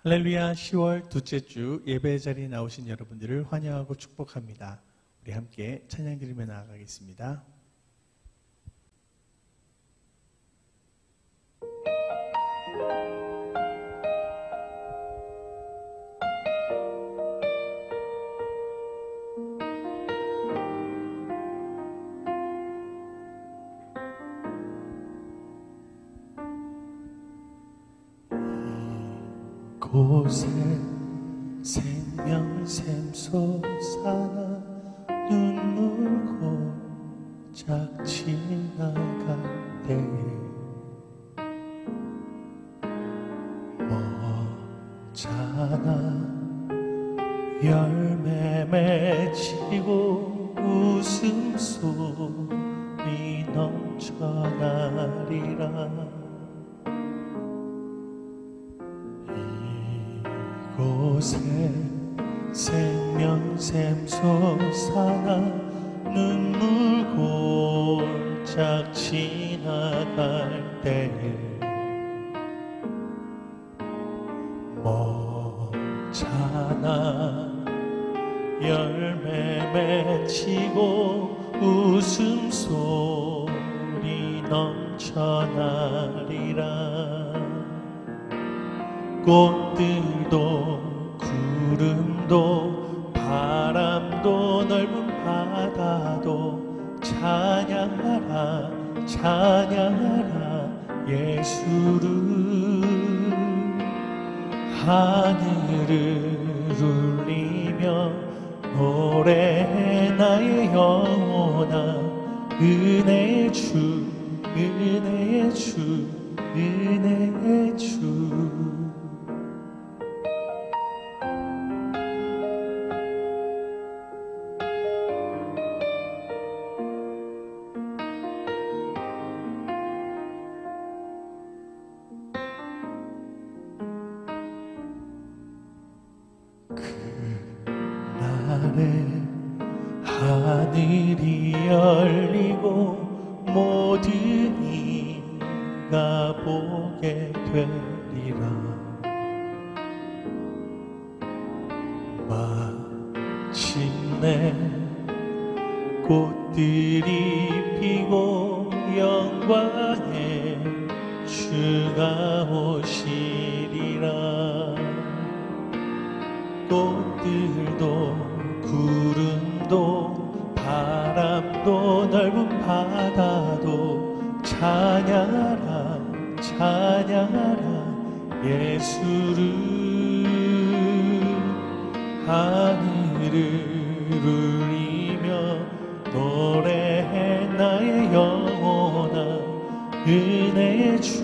할렐루야. 10월 둘째 주 예배 자리에 나오신 여러분들을 환영하고 축복합니다. 우리 함께 찬양 드리며 나아가겠습니다. 곳에 생명샘 솟아나 눈물 고작 지나갈 때에 머잖아 열매 맺히고 웃음소리 넘쳐나리라. 곳에 생명샘 솟아나 눈물 골짝 지나갈 때에 머잖아 열매 맺히고 웃음소리 넘쳐나리라. 꽃들도 구름도 바람도 넓은 바다도 찬양하라 찬양하라 예수를. 하늘을 울리며 노래해 나의 영혼아 은혜의 주 은혜의 주 은혜의 주. 그날에 하늘이 열리고 모든 이가 보게 되리라. 마침내 꽃들이 피고 영광의 주가 오시리라. 꽃들도 구름도 바람도 넓은 바다도 찬양하라 찬양하라 예수를. 하늘을 울리며 노래해 나의 영혼아 은혜의 주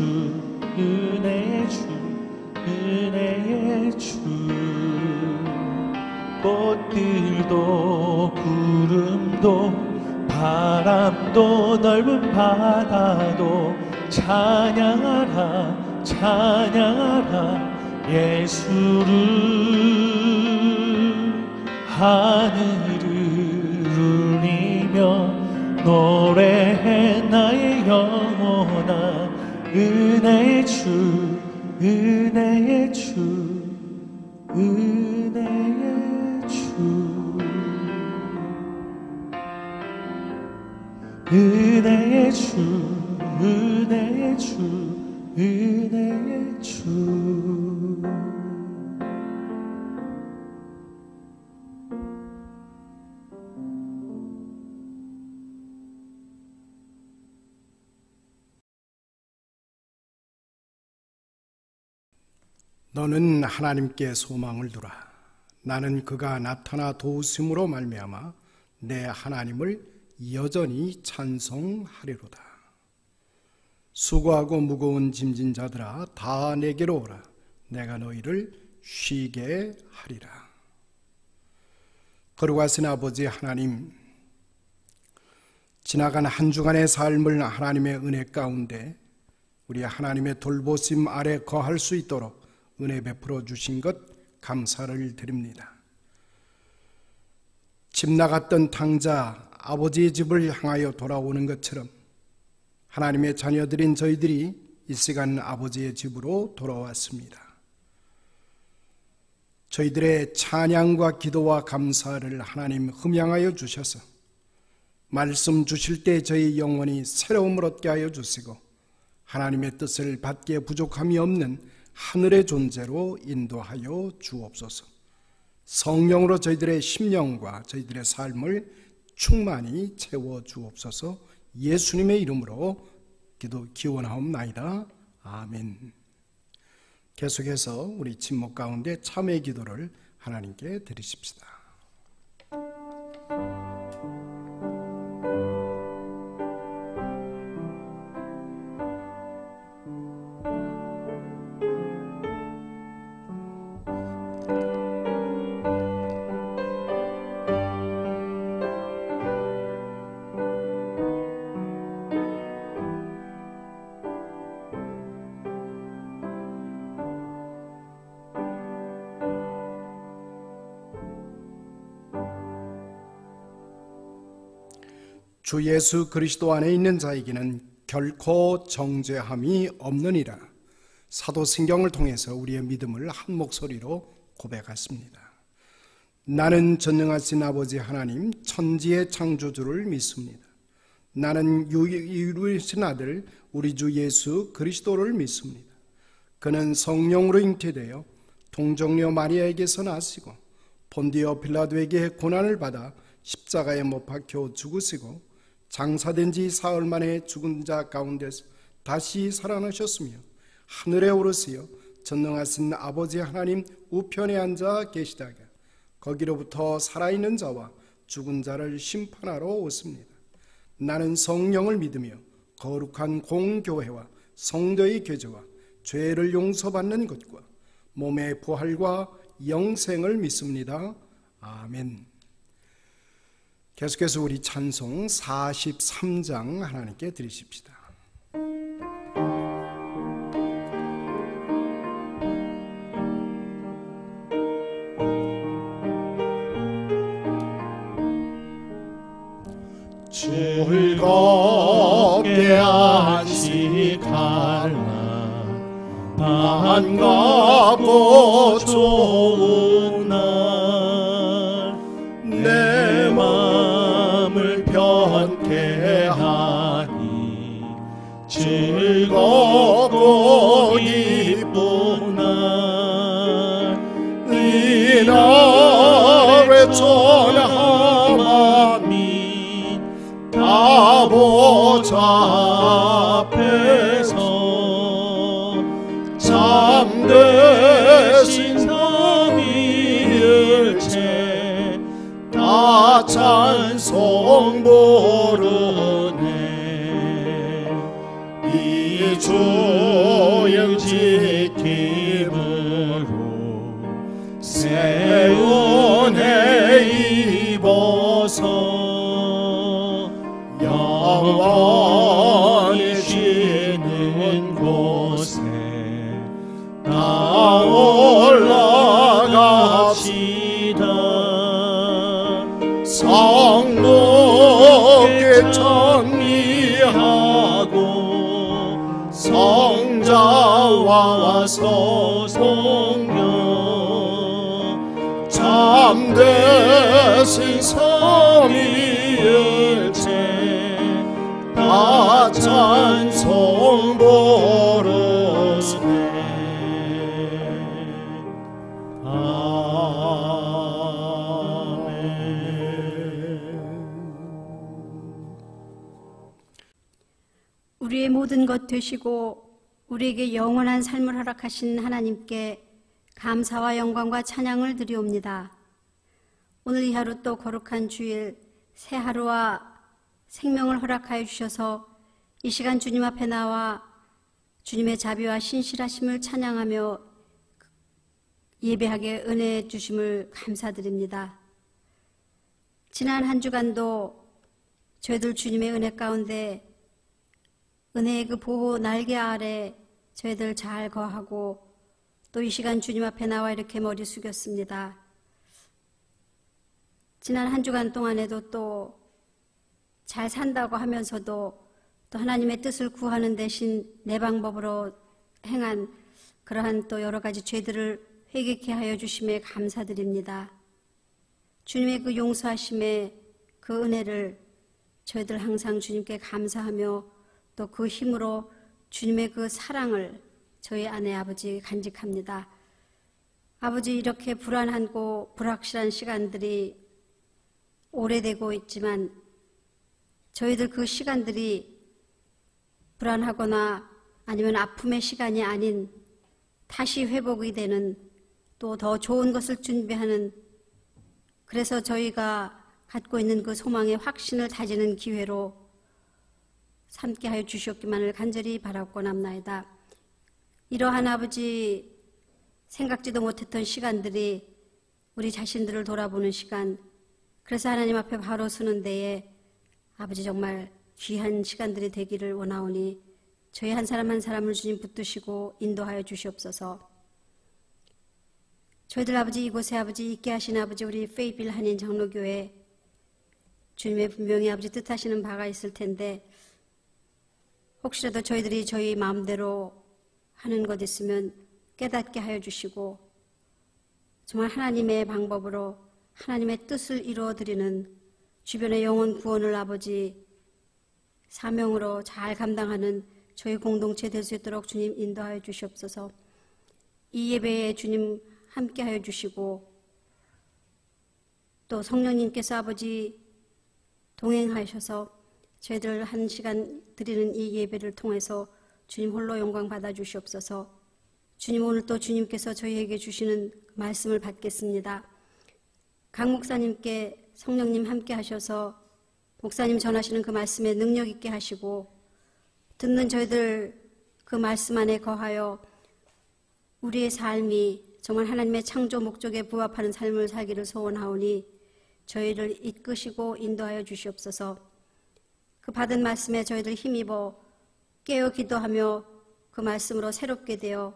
은혜의 주 은혜의 주. 꽃들도 구름도 바람도 넓은 바다도 찬양하라 찬양하라 예수를. 하늘을 울리며 노래해 나의 영혼아 은혜의 주 은혜의 주 은혜의 주. 은혜의 주 은혜의 주 은혜의 주. 너는 하나님께 소망을 두라. 나는 그가 나타나 도우심으로 말미암아 내 하나님을 여전히 찬송하리로다. 수고하고 무거운 짐진 자들아 다 내게로 오라. 내가 너희를 쉬게 하리라. 거룩하신 아버지 하나님, 지나간 한 주간의 삶을 하나님의 은혜 가운데 우리 하나님의 돌보심 아래 거할 수 있도록 은혜 베풀어 주신 것 감사를 드립니다. 집 나갔던 탕자 아버지의 집을 향하여 돌아오는 것처럼 하나님의 자녀들인 저희들이 이 시간 아버지의 집으로 돌아왔습니다. 저희들의 찬양과 기도와 감사를 하나님 흠양하여 주셔서 말씀 주실 때 저희 영혼이 새로움을 얻게 하여 주시고 하나님의 뜻을 받기에 부족함이 없는 하늘의 존재로 인도하여 주옵소서. 성령으로 저희들의 심령과 저희들의 삶을 충만히 채워 주옵소서. 예수님의 이름으로 기원하옵나이다. 아멘. 계속해서 우리 침묵 가운데 참회 기도를 하나님께 드리십시다. 주 예수 그리스도 안에 있는 자에게는 결코 정죄함이 없느니라. 사도신경을 통해서 우리의 믿음을 한 목소리로 고백했습니다. 나는 전능하신 아버지 하나님 천지의 창조주를 믿습니다. 나는 유일신 아들 우리 주 예수 그리스도를 믿습니다. 그는 성령으로 잉태되어 동정녀 마리아에게서 나시고 본디오 빌라도에게 고난을 받아 십자가에 못 박혀 죽으시고 장사된 지 사흘 만에 죽은 자 가운데서 다시 살아나셨으며 하늘에 오르시어 전능하신 아버지 하나님 우편에 앉아 계시다가 거기로부터 살아있는 자와 죽은 자를 심판하러 오십니다. 나는 성령을 믿으며 거룩한 공교회와 성도의 교제와 죄를 용서받는 것과 몸의 부활과 영생을 믿습니다. 아멘. 계속해서 우리 찬송 43장 하나님께 드리십시다. 즐겁게 안식하라 반갑고 좋은 날 내 맘을 편케 하니 즐겁고 기쁜 날 이 날의 전함이 아버지 앞에서 참되신 삼위일체 다 찬송 부르네. 이 주의 지킴으로 새 은혜 입어서 영원히 쉬는 곳에 나 올라갑시다. 성도께 찬미하고 성자와 서성령 참되신 삼위일체 다 찬송 부르시네. 우리의 모든 것 되시고 우리에게 영원한 삶을 허락하신 하나님께 감사와 영광과 찬양을 드리옵니다. 오늘 이 하루 또 거룩한 주일 새 하루와 생명을 허락하여 주셔서 이 시간 주님 앞에 나와 주님의 자비와 신실하심을 찬양하며 예배하게 은혜 주심을 감사드립니다. 지난 한 주간도 저희들 주님의 은혜 가운데 은혜의 그 보호 날개 아래 저희들 잘 거하고 또 이 시간 주님 앞에 나와 이렇게 머리 숙였습니다. 지난 한 주간 동안에도 또 잘 산다고 하면서도 또 하나님의 뜻을 구하는 대신 내 방법으로 행한 그러한 또 여러 가지 죄들을 회개케 하여 주심에 감사드립니다. 주님의 그 용서하심의 그 은혜를 저희들 항상 주님께 감사하며 또 그 힘으로 주님의 그 사랑을 저희 안에 아버지 간직합니다. 아버지, 이렇게 불안하고 불확실한 시간들이 오래되고 있지만 저희들 그 시간들이 불안하거나 아니면 아픔의 시간이 아닌 다시 회복이 되는 또 더 좋은 것을 준비하는, 그래서 저희가 갖고 있는 그 소망의 확신을 다지는 기회로 삼게 하여 주시옵기만을 간절히 바라옵고남나이다. 이러한 아버지 생각지도 못했던 시간들이 우리 자신들을 돌아보는 시간, 그래서 하나님 앞에 바로 서는 데에 아버지 정말 귀한 시간들이 되기를 원하오니 저희 한 사람 한 사람을 주님 붙드시고 인도하여 주시옵소서. 저희들 아버지 이곳에 아버지 있게 하신 아버지 우리 페이빌 한인 장로교회 주님의 분명히 아버지 뜻하시는 바가 있을 텐데 혹시라도 저희들이 저희 마음대로 하는 것 있으면 깨닫게 하여 주시고 정말 하나님의 방법으로 하나님의 뜻을 이루어드리는 주변의 영혼 구원을 아버지 사명으로 잘 감당하는 저희 공동체 될 수 있도록 주님 인도하여 주시옵소서. 이 예배에 주님 함께하여 주시고 또 성령님께서 아버지 동행하셔서 저희들 한 시간 드리는 이 예배를 통해서 주님 홀로 영광 받아 주시옵소서. 주님, 오늘 또 주님께서 저희에게 주시는 말씀을 받겠습니다. 강 목사님께 성령님 함께 하셔서 목사님 전하시는 그 말씀에 능력 있게 하시고 듣는 저희들 그 말씀 안에 거하여 우리의 삶이 정말 하나님의 창조 목적에 부합하는 삶을 살기를 소원하오니 저희를 이끄시고 인도하여 주시옵소서. 그 받은 말씀에 저희들 힘입어 깨어 기도하며 그 말씀으로 새롭게 되어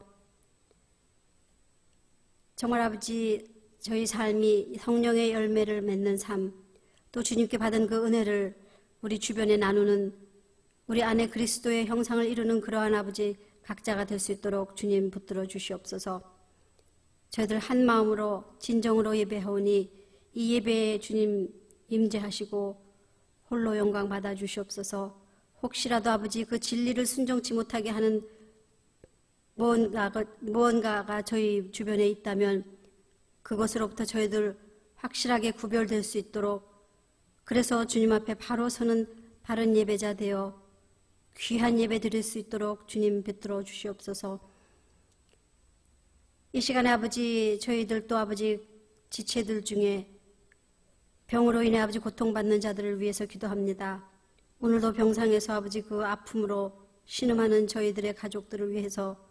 정말 아버지 저희 삶이 성령의 열매를 맺는 삶, 또 주님께 받은 그 은혜를 우리 주변에 나누는 우리 안에 그리스도의 형상을 이루는 그러한 아버지 각자가 될 수 있도록 주님 붙들어 주시옵소서. 저희들 한 마음으로 진정으로 예배하오니 이 예배에 주님 임재하시고 홀로 영광 받아 주시옵소서. 혹시라도 아버지 그 진리를 순종치 못하게 하는 무언가가 저희 주변에 있다면 그것으로부터 저희들 확실하게 구별될 수 있도록, 그래서 주님 앞에 바로 서는 바른 예배자 되어 귀한 예배 드릴 수 있도록 주님 붙들어 주시옵소서. 이 시간에 아버지 저희들도 아버지 지체들 중에 병으로 인해 아버지 고통받는 자들을 위해서 기도합니다. 오늘도 병상에서 아버지 그 아픔으로 신음하는 저희들의 가족들을 위해서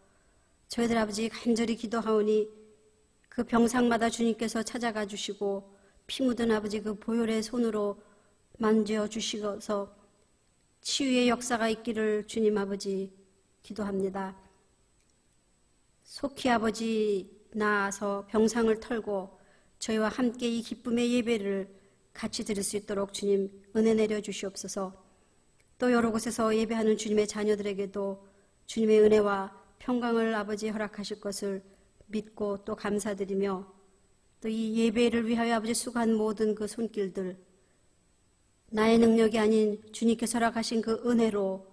저희들 아버지 간절히 기도하오니 그 병상마다 주님께서 찾아가 주시고 피 묻은 아버지 그 보혈의 손으로 만져 주시어서 치유의 역사가 있기를 주님 아버지 기도합니다. 속히 아버지 나아서 병상을 털고 저희와 함께 이 기쁨의 예배를 같이 드릴 수 있도록 주님 은혜 내려 주시옵소서. 또 여러 곳에서 예배하는 주님의 자녀들에게도 주님의 은혜와 평강을 아버지 허락하실 것을 믿고 또 감사드리며 또 이 예배를 위하여 아버지 수고한 모든 그 손길들 나의 능력이 아닌 주님께서 허락하신 그 은혜로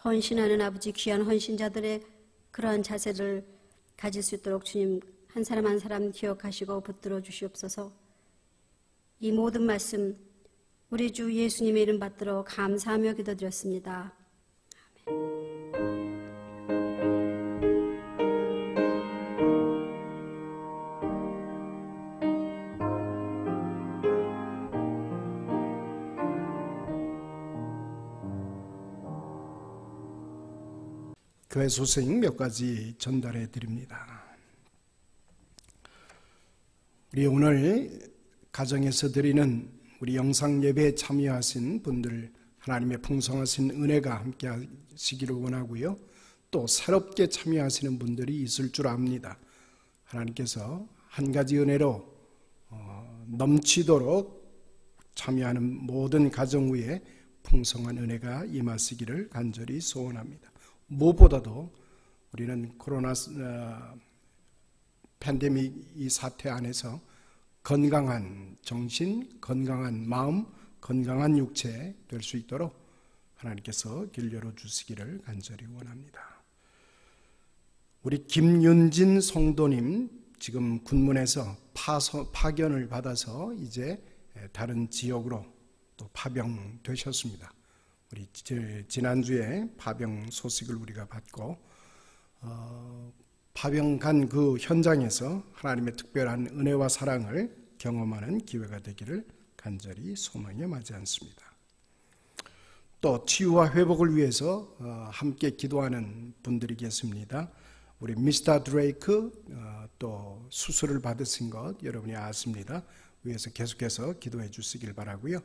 헌신하는 아버지 귀한 헌신자들의 그러한 자세를 가질 수 있도록 주님 한 사람 한 사람 기억하시고 붙들어 주시옵소서. 이 모든 말씀 우리 주 예수님의 이름 받들어 감사하며 기도드렸습니다. 교회 소식 몇 가지 전달해 드립니다. 우리 오늘 가정에서 드리는 우리 영상 예배에 참여하신 분들 하나님의 풍성하신 은혜가 함께 하시기를 원하고요. 또 새롭게 참여하시는 분들이 있을 줄 압니다. 하나님께서 한 가지 은혜로 넘치도록 참여하는 모든 가정 위에 풍성한 은혜가 임하시기를 간절히 소원합니다. 무엇보다도 우리는 코로나 팬데믹 이 사태 안에서 건강한 정신, 건강한 마음, 건강한 육체 될 수 있도록 하나님께서 길 열어주시기를 간절히 원합니다. 우리 김윤진 성도님 지금 군문에서 파견을 받아서 이제 다른 지역으로 또 파병되셨습니다. 우리 지난주에 파병 소식을 우리가 받고 파병 간 그 현장에서 하나님의 특별한 은혜와 사랑을 경험하는 기회가 되기를 간절히 소망해 마지 않습니다. 또 치유와 회복을 위해서 함께 기도하는 분들이 계십니다. 우리 미스터 드레이크 또 수술을 받으신 것 여러분이 아십니다. 위에서 계속해서 기도해 주시길 바라고요.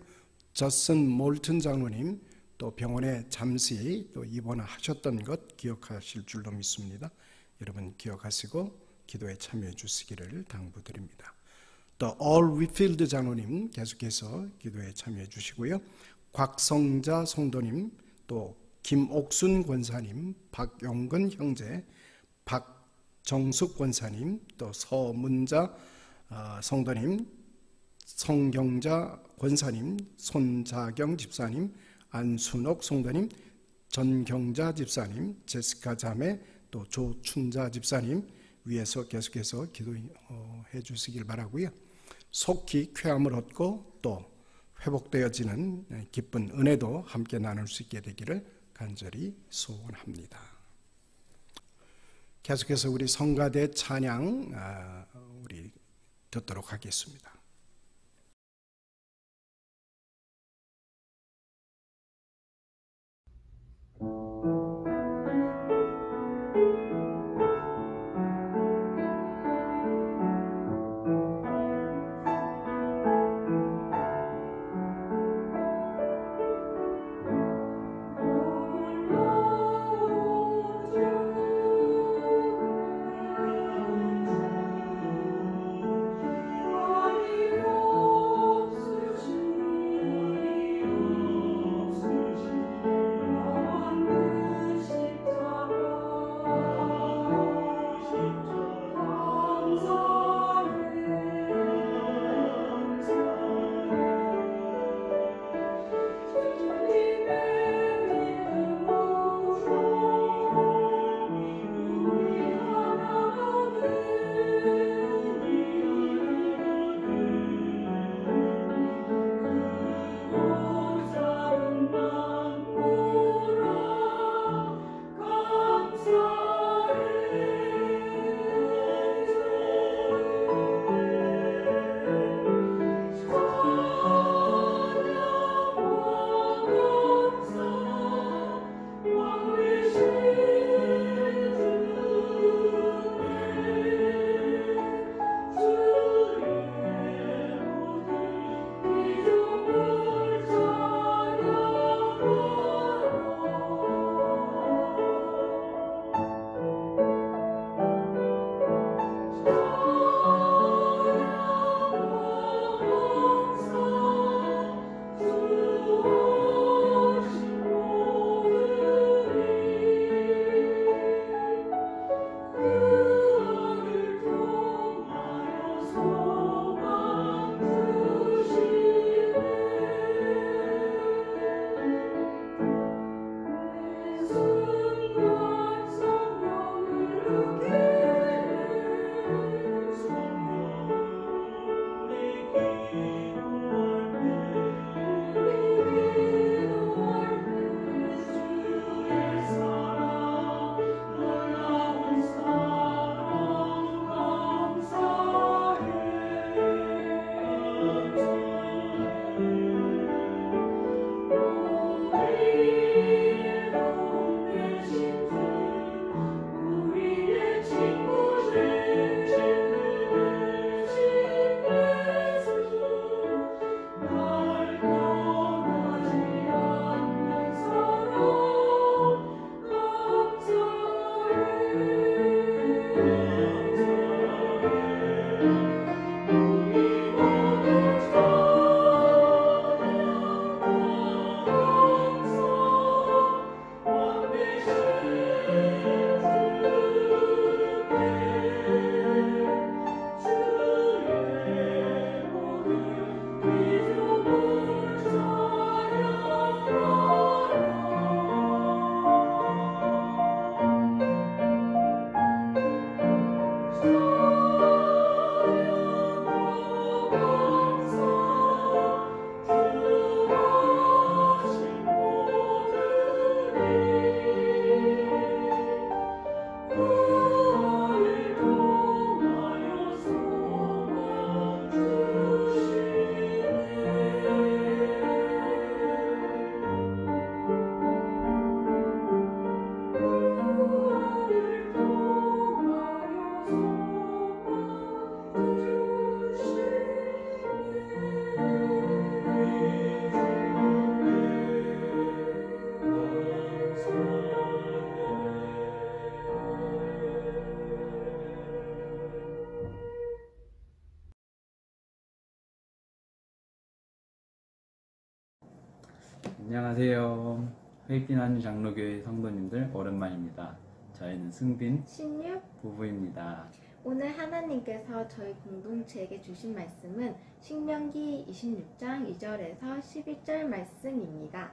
저슨 몰튼 장로님 또 병원에 잠시 또 입원하셨던 것 기억하실 줄로 믿습니다. 여러분 기억하시고 기도에 참여해 주시기를 당부드립니다. 또 올 위필드 장로님 계속해서 기도에 참여해 주시고요. 곽성자 성도님, 또 김옥순 권사님, 박용근 형제, 박정숙 권사님, 또 서문자 성도님, 성경자 권사님, 손자경 집사님, 안순옥 성도님, 전경자 집사님, 제시카 자매, 또 조춘자 집사님 위에서 계속해서 기도해 주시길 바라고요. 속히 쾌함을 얻고 또 회복되어지는 기쁜 은혜도 함께 나눌 수 있게 되기를 간절히 소원합니다. 계속해서 우리 성가대 찬양 우리 듣도록 하겠습니다. 없으시 안녕하세요. 회빛나는 장로교회 성도님들 오랜만입니다. 저희는 승빈 신유, 부부입니다. 오늘 하나님께서 저희 공동체에게 주신 말씀은 신명기 26장 2절에서 11절 말씀입니다.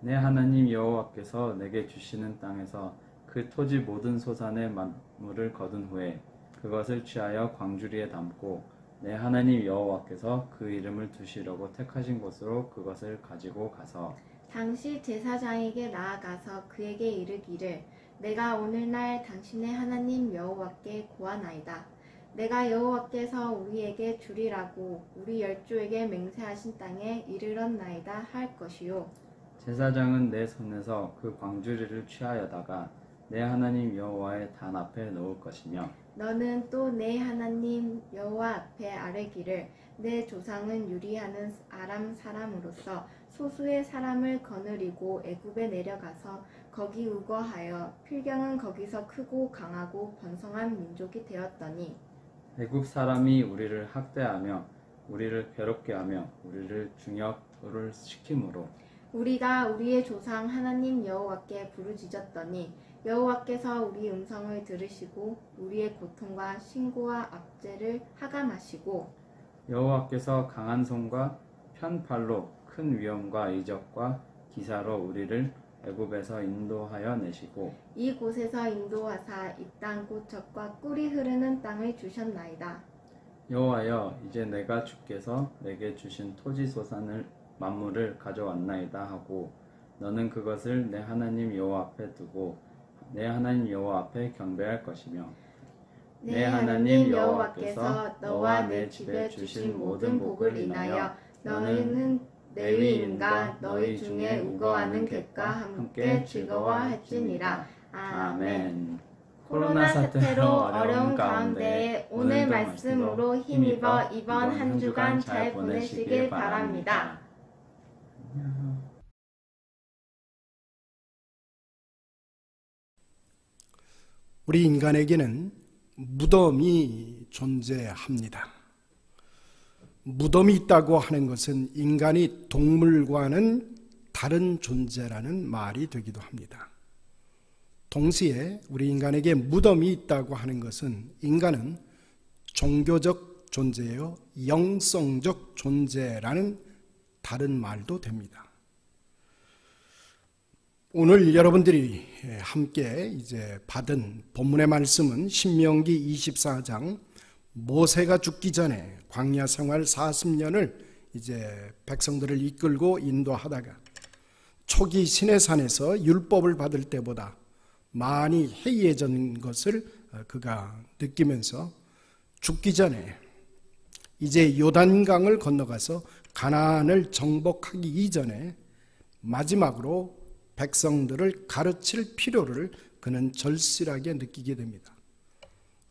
내 하나님 여호와께서 내게 주시는 땅에서 그 토지 모든 소산의 만물을 거둔 후에 그것을 취하여 광주리에 담고 내 하나님 여호와께서 그 이름을 두시려고 택하신 곳으로 그것을 가지고 가서 당시 제사장에게 나아가서 그에게 이르기를 내가 오늘날 당신의 하나님 여호와께 고하나이다. 내가 여호와께서 우리에게 주리라고 우리 열조에게 맹세하신 땅에 이르렀나이다 할 것이요. 제사장은 내 손에서 그 광주리를 취하여다가 내 하나님 여호와의 단 앞에 놓을 것이며 너는 또 내 하나님 여호와 앞에 아뢰기를 내 조상은 유리하는 아람 사람으로서 소수의 사람을 거느리고 애굽에 내려가서 거기 우거하여 필경은 거기서 크고 강하고 번성한 민족이 되었더니 애굽 사람이 우리를 학대하며 우리를 괴롭게 하며 우리를 중역을 시키므로 우리가 우리의 조상 하나님 여호와께 부르짖었더니 여호와께서 우리 음성을 들으시고 우리의 고통과 신고와 압제를 하감하시고 여호와께서 강한 손과 편팔로 큰 위엄과 이적과 기사로 우리를 애굽에서 인도하여 내시고 이곳에서 인도하사 이 땅 곧 젖과 꿀이 흐르는 땅을 주셨나이다. 여호와여 이제 내가 주께서 내게 주신 토지 소산을 만물을 가져왔나이다 하고 너는 그것을 내 하나님 여호와 앞에 두고 내 하나님 여호와 앞에 경배할 것이며 내 하나님 여호와께서 너와 내 집에 주신 모든 복을 인하여 너희는 레위인과 너희 중에 우거하는 객과 함께 즐거워할지니라. 아멘. 코로나 사태로 어려운 가운데 오늘 말씀으로 힘입어 이번 한 주간 잘 보내시길 바랍니다. 우리 인간에게는 무덤이 존재합니다. 무덤이 있다고 하는 것은 인간이 동물과는 다른 존재라는 말이 되기도 합니다. 동시에 우리 인간에게 무덤이 있다고 하는 것은 인간은 종교적 존재요, 영성적 존재라는 다른 말도 됩니다. 오늘 여러분들이 함께 이제 받은 본문의 말씀은 신명기 24장 모세가 죽기 전에 광야 생활 40년을 이제 백성들을 이끌고 인도하다가 초기 시내산에서 율법을 받을 때보다 많이 해이해진 것을 그가 느끼면서 죽기 전에 이제 요단강을 건너가서 가나안을 정복하기 이전에 마지막으로 백성들을 가르칠 필요를 그는 절실하게 느끼게 됩니다.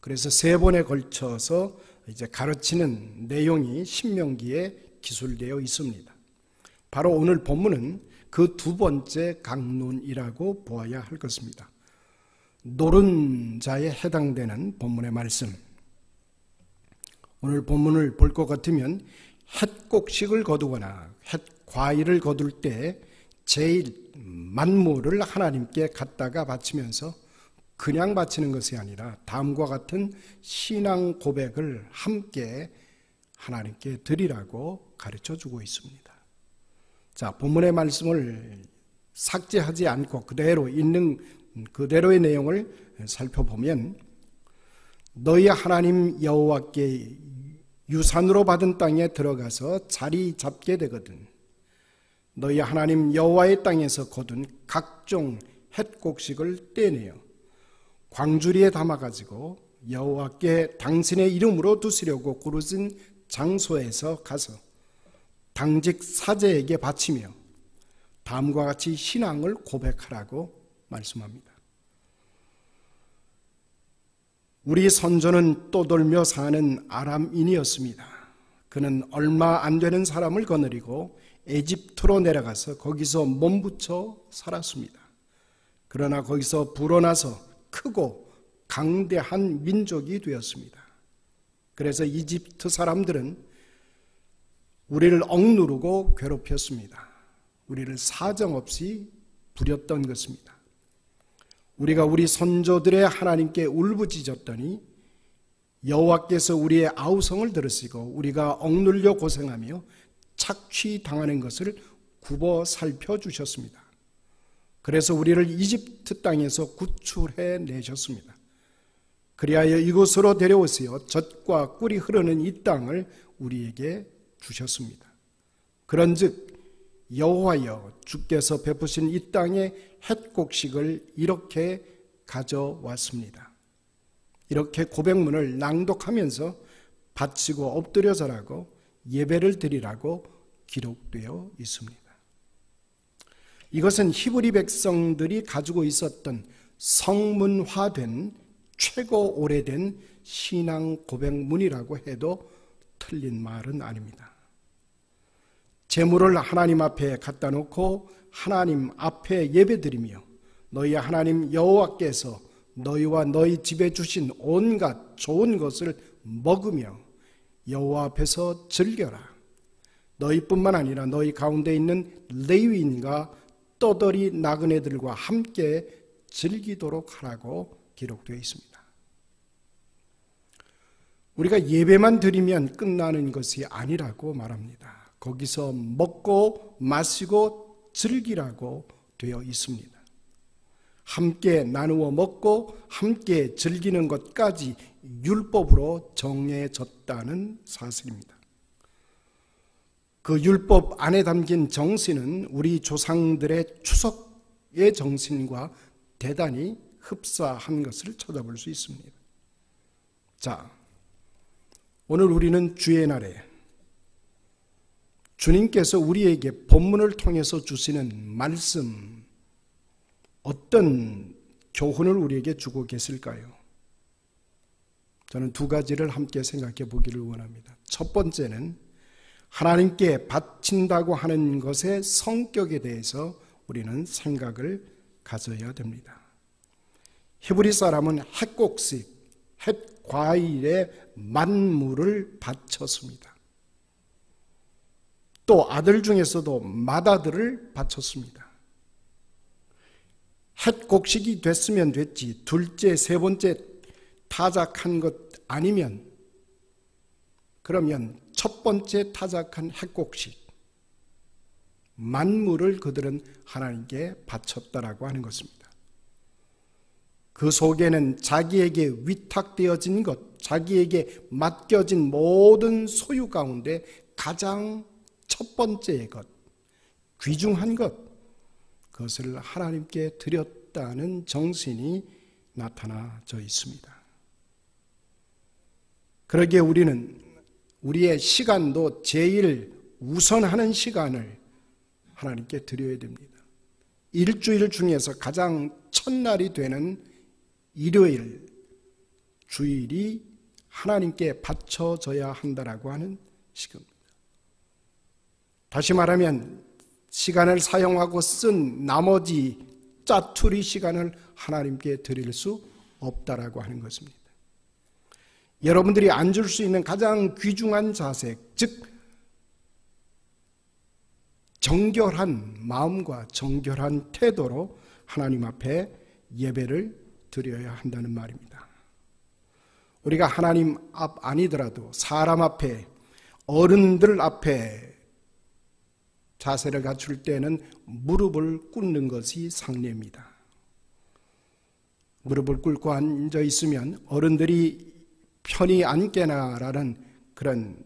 그래서 3번에 걸쳐서 이제 가르치는 내용이 신명기에 기술되어 있습니다. 바로 오늘 본문은 그 2번째 강론이라고 보아야 할 것입니다. 노른자에 해당되는 본문의 말씀. 오늘 본문을 볼 것 같으면 햇곡식을 거두거나 햇과일을 거둘 때 제일 만물을 하나님께 갖다가 바치면서 그냥 바치는 것이 아니라 다음과 같은 신앙 고백을 함께 하나님께 드리라고 가르쳐주고 있습니다. 자, 본문의 말씀을 삭제하지 않고 그대로 있는 그대로의 내용을 살펴보면 너희 하나님 여호와께 유산으로 받은 땅에 들어가서 자리 잡게 되거든 너희 하나님 여호와의 땅에서 거둔 각종 햇곡식을 떼내어 광주리에 담아가지고 여호와께 당신의 이름으로 두시려고 고르신 장소에서 가서 당직 사제에게 바치며 다음과 같이 신앙을 고백하라고 말씀합니다. 우리 선조는 떠돌며 사는 아람인이었습니다. 그는 얼마 안 되는 사람을 거느리고 에집트로 내려가서 거기서 몸부쳐 살았습니다. 그러나 거기서 불어나서 크고 강대한 민족이 되었습니다. 그래서 이집트 사람들은 우리를 억누르고 괴롭혔습니다. 우리를 사정없이 부렸던 것입니다. 우리가 우리 선조들의 하나님께 울부짖었더니 여호와께서 우리의 아우성을 들으시고 우리가 억눌려 고생하며 착취당하는 것을 굽어 살펴주셨습니다. 그래서 우리를 이집트 땅에서 구출해 내셨습니다. 그리하여 이곳으로 데려오시어 젖과 꿀이 흐르는 이 땅을 우리에게 주셨습니다. 그런즉 여호와여 주께서 베푸신 이 땅의 햇곡식을 이렇게 가져왔습니다. 이렇게 고백문을 낭독하면서 바치고 엎드려 절하고 예배를 드리라고 기록되어 있습니다. 이것은 히브리 백성들이 가지고 있었던 성문화된 최고 오래된 신앙 고백문이라고 해도 틀린 말은 아닙니다. 제물을 하나님 앞에 갖다 놓고 하나님 앞에 예배드리며 너희 하나님 여호와께서 너희와 너희 집에 주신 온갖 좋은 것을 먹으며 여호와 앞에서 즐겨라. 너희뿐만 아니라 너희 가운데 있는 레위인과 떠돌이 나그네들과 함께 즐기도록 하라고 기록되어 있습니다. 우리가 예배만 드리면 끝나는 것이 아니라고 말합니다. 거기서 먹고 마시고 즐기라고 되어 있습니다. 함께 나누어 먹고 함께 즐기는 것까지 율법으로 정해졌다는 사실입니다. 그 율법 안에 담긴 정신은 우리 조상들의 추석의 정신과 대단히 흡사한 것을 찾아볼 수 있습니다. 자, 오늘 우리는 주의 날에 주님께서 우리에게 본문을 통해서 주시는 말씀, 어떤 교훈을 우리에게 주고 계실까요? 저는 두 가지를 함께 생각해 보기를 원합니다. 첫 번째는 하나님께 바친다고 하는 것의 성격에 대해서 우리는 생각을 가져야 됩니다. 히브리 사람은 햇곡식, 햇과일의 만물을 바쳤습니다. 또 아들 중에서도 맏아들을 바쳤습니다. 햇곡식이 됐으면 됐지 둘째, 세 번째 타작한 것 아니면 그러면 첫 번째 타작한 햇곡식 만물을 그들은 하나님께 바쳤다라고 하는 것입니다. 그 속에는 자기에게 위탁되어진 것, 자기에게 맡겨진 모든 소유 가운데 가장 첫 번째의 것, 귀중한 것, 그것을 하나님께 드렸다는 정신이 나타나져 있습니다. 그러기에 우리는 우리의 시간도 제일 우선하는 시간을 하나님께 드려야 됩니다. 일주일 중에서 가장 첫날이 되는 일요일, 주일이 하나님께 바쳐져야 한다라고 하는 시간입니다. 다시 말하면 시간을 사용하고 쓴 나머지 짜투리 시간을 하나님께 드릴 수 없다라고 하는 것입니다. 여러분들이 앉을 수 있는 가장 귀중한 자세, 즉 정결한 마음과 정결한 태도로 하나님 앞에 예배를 드려야 한다는 말입니다. 우리가 하나님 앞 아니더라도 사람 앞에, 어른들 앞에 자세를 갖출 때는 무릎을 꿇는 것이 상례입니다. 무릎을 꿇고 앉아 있으면 어른들이 편히 앉게나라는 그런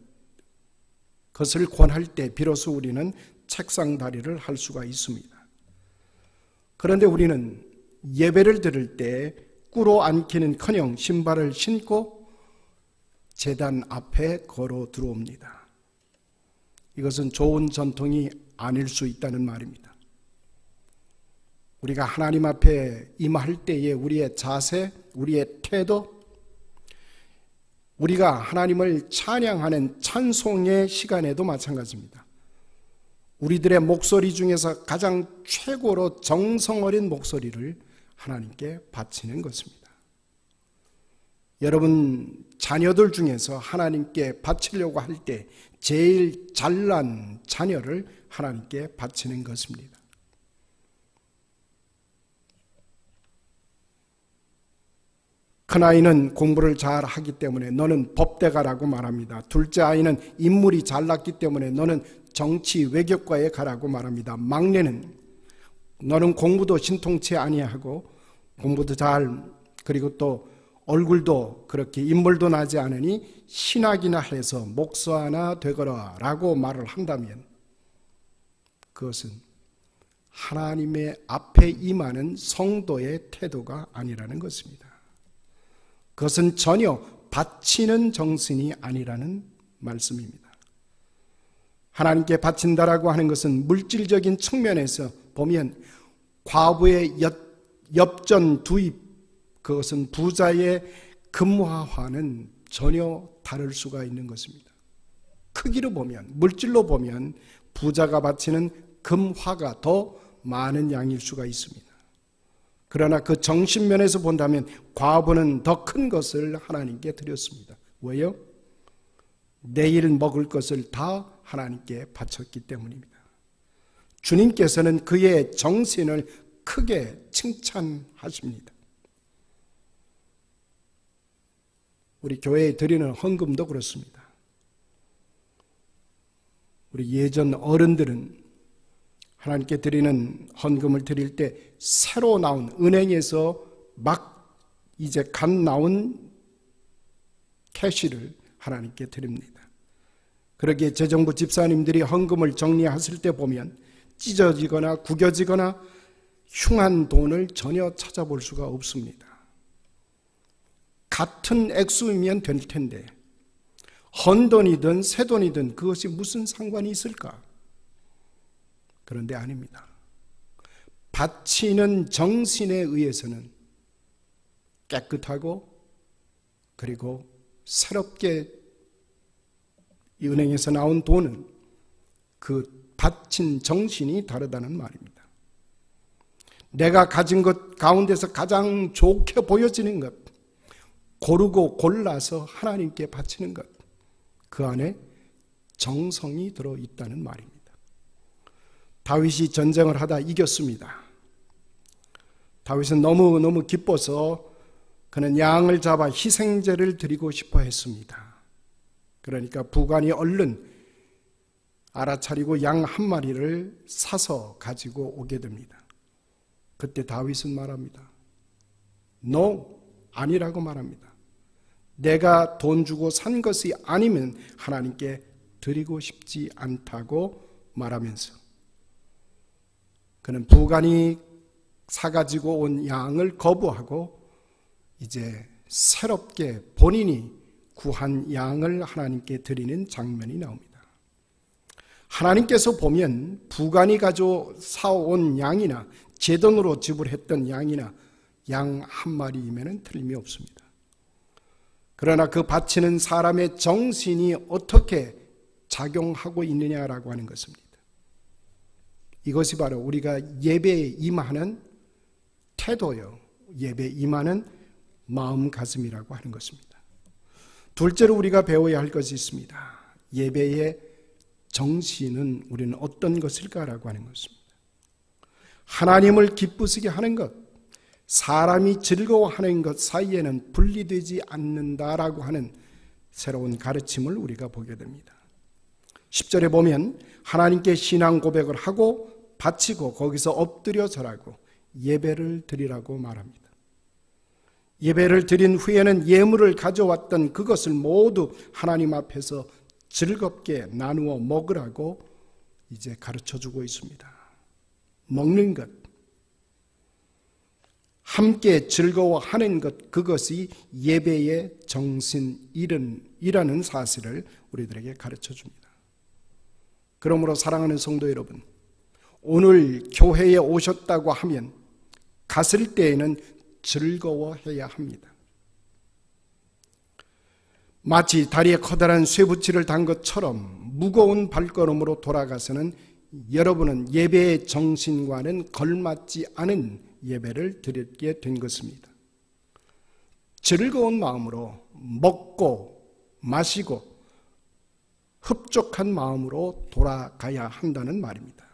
것을 권할 때 비로소 우리는 책상 다리를 할 수가 있습니다. 그런데 우리는 예배를 드릴 때 꿇어 앉기는커녕 신발을 신고 제단 앞에 걸어 들어옵니다. 이것은 좋은 전통이 아닐 수 있다는 말입니다. 우리가 하나님 앞에 임할 때의 우리의 자세, 우리의 태도, 우리가 하나님을 찬양하는 찬송의 시간에도 마찬가지입니다. 우리들의 목소리 중에서 가장 최고로 정성 어린 목소리를 하나님께 바치는 것입니다. 여러분 자녀들 중에서 하나님께 바치려고 할 때 제일 잘난 자녀를 하나님께 바치는 것입니다. 큰아이는 공부를 잘 하기 때문에 너는 법대 가라고 말합니다. 둘째 아이는 인물이 잘났기 때문에 너는 정치 외교과에 가라고 말합니다. 막내는 너는 공부도 신통치 아니하고 공부도 잘, 그리고 또 얼굴도 그렇게 인물도 나지 않으니 신학이나 해서 목사나 되거라 라고 말을 한다면 그것은 하나님의 앞에 임하는 성도의 태도가 아니라는 것입니다. 그것은 전혀 바치는 정신이 아니라는 말씀입니다. 하나님께 바친다라고 하는 것은 물질적인 측면에서 보면 과부의 엽전 두입, 그것은 부자의 금화와는 전혀 다를 수가 있는 것입니다. 크기로 보면, 물질로 보면 부자가 바치는 금화가 더 많은 양일 수가 있습니다. 그러나 그 정신면에서 본다면 과부는 더 큰 것을 하나님께 드렸습니다. 왜요? 내일 먹을 것을 다 하나님께 바쳤기 때문입니다. 주님께서는 그의 정신을 크게 칭찬하십니다. 우리 교회에 드리는 헌금도 그렇습니다. 우리 예전 어른들은 하나님께 드리는 헌금을 드릴 때 새로 나온 은행에서 막 이제 갓 나온 캐시를 하나님께 드립니다. 그러기에 재정부 집사님들이 헌금을 정리하실 때 보면 찢어지거나 구겨지거나 흉한 돈을 전혀 찾아볼 수가 없습니다. 같은 액수이면 될 텐데 헌돈이든 새돈이든 그것이 무슨 상관이 있을까? 그런데 아닙니다. 바치는 정신에 의해서는 깨끗하고 그리고 새롭게 이 은행에서 나온 돈은 그 바친 정신이 다르다는 말입니다. 내가 가진 것 가운데서 가장 좋게 보여지는 것, 고르고 골라서 하나님께 바치는 것, 그 안에 정성이 들어있다는 말입니다. 다윗이 전쟁을 하다 이겼습니다. 다윗은 너무너무 기뻐서 그는 양을 잡아 희생제를 드리고 싶어 했습니다. 그러니까 부관이 얼른 알아차리고 양 한 마리를 사서 가지고 오게 됩니다. 그때 다윗은 말합니다. No, 아니라고 말합니다. 내가 돈 주고 산 것이 아니면 하나님께 드리고 싶지 않다고 말하면서 그는 부관이 사가지고 온 양을 거부하고 이제 새롭게 본인이 구한 양을 하나님께 드리는 장면이 나옵니다. 하나님께서 보면 부관이 가져 사온 양이나 제 돈으로 지불했던 양이나 양 한 마리이면 틀림이 없습니다. 그러나 그 바치는 사람의 정신이 어떻게 작용하고 있느냐라고 하는 것입니다. 이것이 바로 우리가 예배에 임하는 태도요, 예배에 임하는 마음가짐이라고 하는 것입니다. 둘째로 우리가 배워야 할 것이 있습니다. 예배의 정신은 우리는 어떤 것일까라고 하는 것입니다. 하나님을 기쁘시게 하는 것, 사람이 즐거워하는 것 사이에는 분리되지 않는다라고 하는 새로운 가르침을 우리가 보게 됩니다. 10절에 보면 하나님께 신앙 고백을 하고 바치고 거기서 엎드려 절하고 예배를 드리라고 말합니다. 예배를 드린 후에는 예물을 가져왔던 그것을 모두 하나님 앞에서 즐겁게 나누어 먹으라고 이제 가르쳐주고 있습니다. 먹는 것, 함께 즐거워하는 것, 그것이 예배의 정신이라는 사실을 우리들에게 가르쳐줍니다. 그러므로 사랑하는 성도 여러분, 오늘 교회에 오셨다고 하면 갔을 때에는 즐거워해야 합니다. 마치 다리에 커다란 쇠붙이를 단 것처럼 무거운 발걸음으로 돌아가서는 여러분은 예배의 정신과는 걸맞지 않은 예배를 드리게 된 것입니다. 즐거운 마음으로 먹고 마시고 흡족한 마음으로 돌아가야 한다는 말입니다.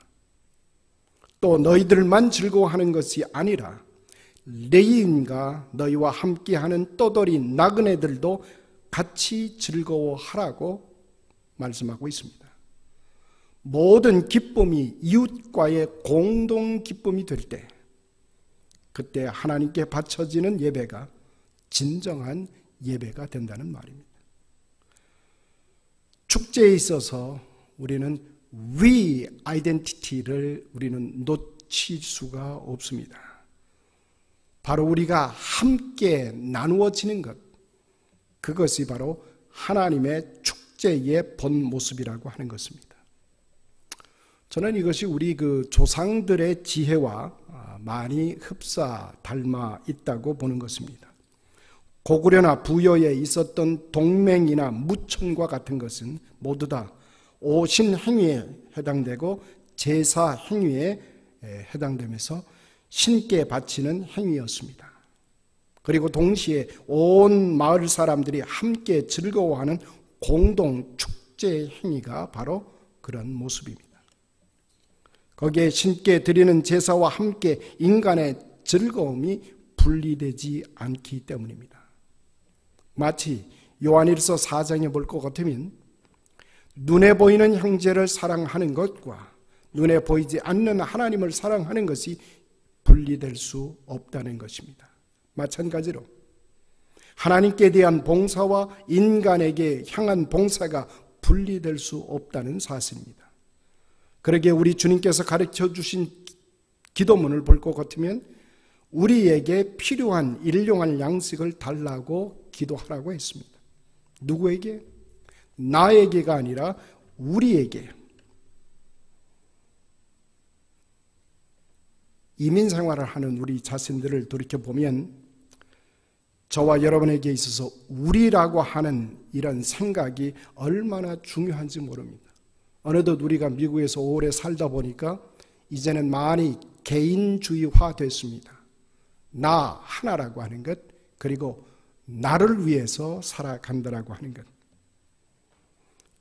또 너희들만 즐거워하는 것이 아니라 레위인과 너희와 함께하는 떠돌이 나그네들도 같이 즐거워하라고 말씀하고 있습니다. 모든 기쁨이 이웃과의 공동 기쁨이 될 때, 그때 하나님께 바쳐지는 예배가 진정한 예배가 된다는 말입니다. 축제에 있어서 우리는 we identity를 우리는 놓칠 수가 없습니다. 바로 우리가 함께 나누어지는 것, 그것이 바로 하나님의 축제의 본 모습이라고 하는 것입니다. 저는 이것이 우리 그 조상들의 지혜와 많이 흡사 닮아 있다고 보는 것입니다. 고구려나 부여에 있었던 동맹이나 무천과 같은 것은 모두 다 오신 행위에 해당되고 제사 행위에 해당되면서 신께 바치는 행위였습니다. 그리고 동시에 온 마을 사람들이 함께 즐거워하는 공동 축제 행위가 바로 그런 모습입니다. 거기에 신께 드리는 제사와 함께 인간의 즐거움이 분리되지 않기 때문입니다. 마치 요한일서 4장에 볼 것 같으면 눈에 보이는 형제를 사랑하는 것과 눈에 보이지 않는 하나님을 사랑하는 것이 분리될 수 없다는 것입니다. 마찬가지로 하나님께 대한 봉사와 인간에게 향한 봉사가 분리될 수 없다는 사실입니다. 그러기에 우리 주님께서 가르쳐 주신 기도문을 볼 것 같으면 우리에게 필요한 일용할 양식을 달라고 기도하라고 했습니다. 누구에게? 나에게가 아니라 우리에게. 이민 생활을 하는 우리 자신들을 돌이켜보면 저와 여러분에게 있어서 우리라고 하는 이런 생각이 얼마나 중요한지 모릅니다. 어느덧 우리가 미국에서 오래 살다 보니까 이제는 많이 개인주의화 됐습니다. 나 하나라고 하는 것, 그리고 나를 위해서 살아간다라고 하는 것.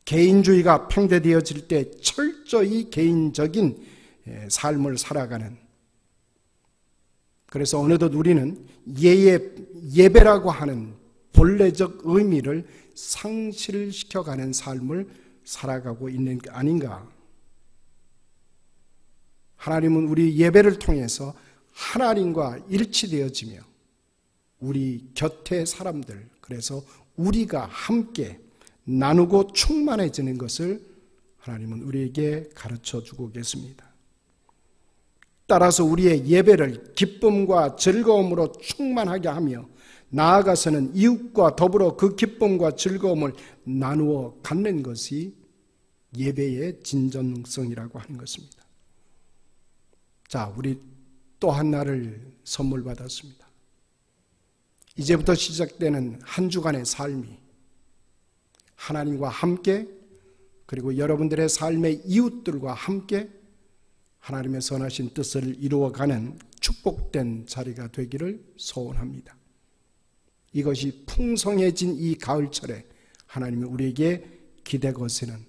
개인주의가 팽배되어질 때 철저히 개인적인 삶을 살아가는, 그래서 어느덧 우리는 예배라고 하는 본래적 의미를 상실시켜가는 삶을 살아가고 있는 게 아닌가. 하나님은 우리 예배를 통해서 하나님과 일치되어지며 우리 곁의 사람들, 그래서 우리가 함께 나누고 충만해지는 것을 하나님은 우리에게 가르쳐주고 계십니다. 따라서 우리의 예배를 기쁨과 즐거움으로 충만하게 하며 나아가서는 이웃과 더불어 그 기쁨과 즐거움을 나누어 갖는 것이 예배의 진정성이라고 하는 것입니다. 자, 우리 또 하나를 선물 받았습니다. 이제부터 시작되는 한 주간의 삶이 하나님과 함께, 그리고 여러분들의 삶의 이웃들과 함께 하나님의 선하신 뜻을 이루어가는 축복된 자리가 되기를 소원합니다. 이것이 풍성해진 이 가을철에 하나님이 우리에게 기대 거시는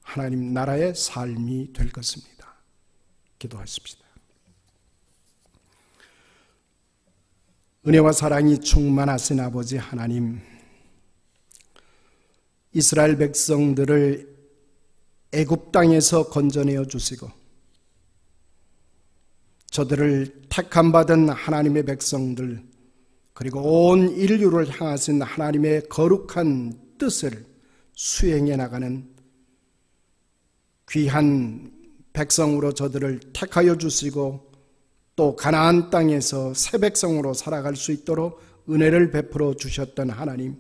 하나님 나라의 삶이 될 것입니다. 기도하십시다. 은혜와 사랑이 충만하신 아버지 하나님, 이스라엘 백성들을 애굽 땅에서 건져내어 주시고 저들을 택함 받은 하나님의 백성들, 그리고 온 인류를 향하신 하나님의 거룩한 뜻을 수행해 나가는 귀한 백성으로 저들을 택하여 주시고 또 가나안 땅에서 새 백성으로 살아갈 수 있도록 은혜를 베풀어 주셨던 하나님,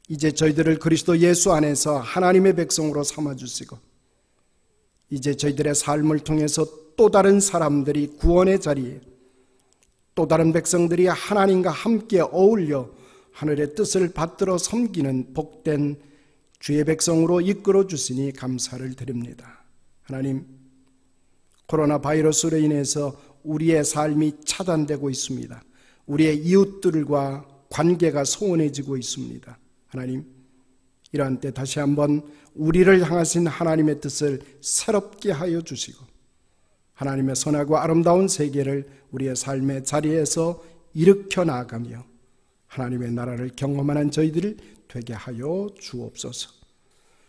이제 저희들을 그리스도 예수 안에서 하나님의 백성으로 삼아주시고 이제 저희들의 삶을 통해서 또 다른 사람들이 구원의 자리에, 또 다른 백성들이 하나님과 함께 어울려 하늘의 뜻을 받들어 섬기는 복된 주의 백성으로 이끌어 주시니 감사를 드립니다. 하나님, 코로나 바이러스로 인해서 우리의 삶이 차단되고 있습니다. 우리의 이웃들과 관계가 소원해지고 있습니다. 하나님, 이러한 때 다시 한번 우리를 향하신 하나님의 뜻을 새롭게 하여 주시고 하나님의 선하고 아름다운 세계를 우리의 삶의 자리에서 일으켜 나가며 하나님의 나라를 경험하는 저희들 되게 하여 주옵소서.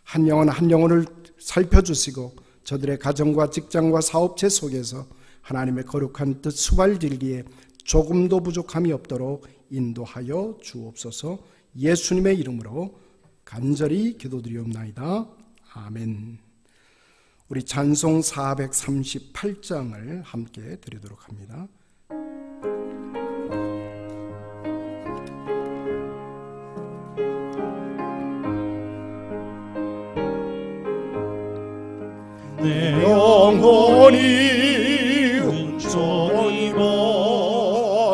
한 영혼 한 영혼을 살펴주시고 저들의 가정과 직장과 사업체 속에서 하나님의 거룩한 뜻 수발질기에 조금도 부족함이 없도록 인도하여 주옵소서. 예수님의 이름으로 간절히 기도드리옵나이다. 아멘. 우리 찬송 438장을 함께 드리도록 합니다. 내 영혼이 온종일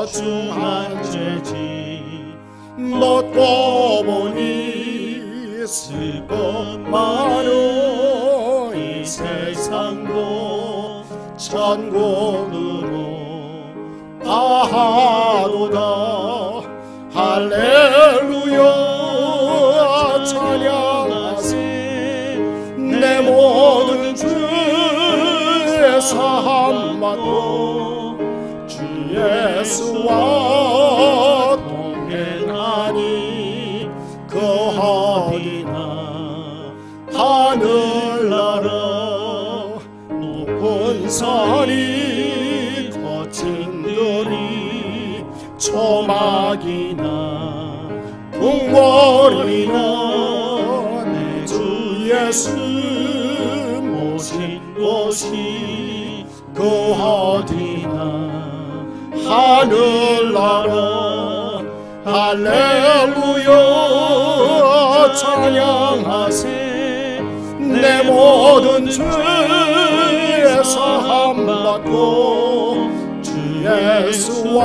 보증한 죄지 먹고 보니 슬픔 많은 이 세상도 천국으로 가하도다. 할렐루야 찬양하세. 내 모든 죄 사함 받고 주 예수와 동행하니 거하리나. 하늘나라 높은 산이 거친 들이 초막이나 궁궐이나 내 주 예수 모신 곳이 그 어디나. 하늘나라 할렐루야 찬양하세. 내 모든 죄 사함 받고 주 예수와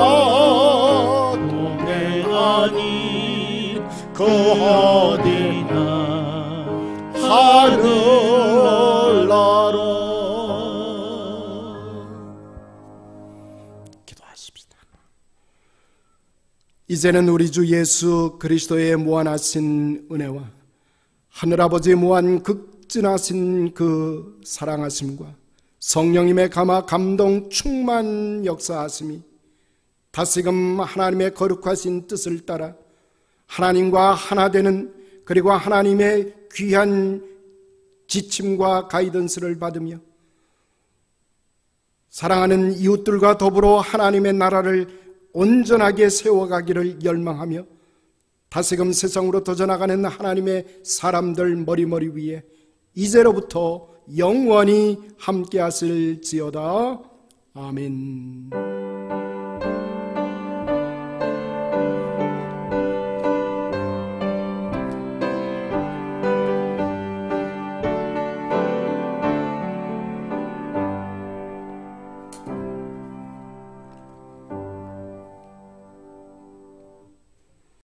동행하니 그 어디나. 하늘나라. 기도하십시다. 이제는 우리 주 예수 그리스도의 무한하신 은혜와 하늘아버지의 무한 극진하신 그 사랑하심과 성령님의 감화 감동 충만 역사하심이 다시금 하나님의 거룩하신 뜻을 따라 하나님과 하나 되는, 그리고 하나님의 귀한 지침과 가이던스를 받으며 사랑하는 이웃들과 더불어 하나님의 나라를 온전하게 세워가기를 열망하며 다시금 세상으로 터져나가는 하나님의 사람들 머리 위에 이제로부터 영원히 함께 하실지어다. 아멘.